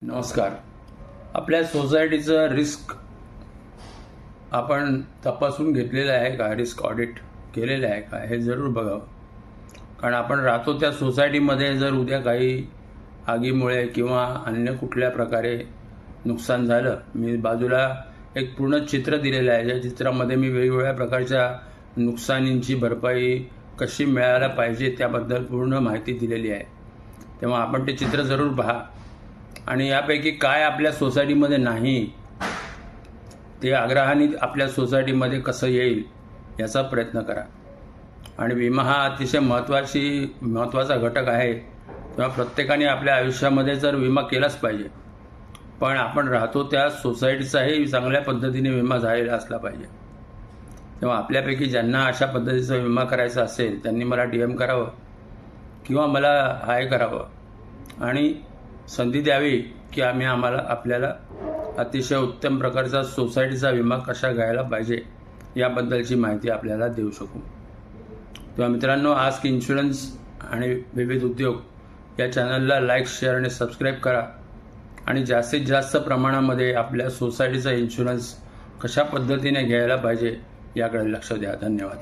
नमस्कार. आपल्या सोसायटीचं रिस्क आपण तपासून घेतलेलं आहे का? रिस्क ऑडिट केलेलं आहे का? हे जरूर बघावं. कारण आपण राहतो त्या सोसायटीमध्ये जर उद्या काही आगीमुळे किंवा अन्य कुठल्या प्रकारे नुकसान झालं, मी बाजूला एक पूर्ण चित्र दिलेलं आहे. या चित्रामध्ये मी वेगवेगळ्या प्रकारच्या नुकसानींची भरपाई कशी मिळायला पाहिजे त्याबद्दल पूर्ण माहिती दिलेली आहे. तेव्हा आपण ते चित्र जरूर पहा आणि यापैकी काय आपल्या सोसायटीमध्ये नाही ते आग्रहाने आपल्या सोसायटीमध्ये कसं येईल याचा प्रयत्न करा. आणि विमा हा अतिशय महत्त्वाचा घटक आहे. तेव्हा प्रत्येकाने आपल्या आयुष्यामध्ये जर विमा केलाच पाहिजे, पण आपण राहतो त्या सोसायटीचाही चांगल्या पद्धतीने विमा झालेला असला पाहिजे. तेव्हा आपल्यापैकी ज्यांना अशा पद्धतीचा विमा करायचा असेल त्यांनी मला DM करावं किंवा मला हाय करावं आणि संधी द्यावी की आपल्याला अतिशय उत्तम प्रकारचा सोसायटीचा विमा कशा घ्यायला पाहिजे याबद्दलची माहिती आपल्याला देऊ शकू. तेव्हा मित्रांनो, आस्क इन्शुरन्स आणि विविध उद्योग या चॅनलला लाईक, शेअर आणि सबस्क्राईब करा आणि जास्तीत जास्त प्रमाणामध्ये आपल्या सोसायटीचा इन्शुरन्स कशा पद्धतीने घ्यायला पाहिजे याकडे लक्ष द्या. धन्यवाद.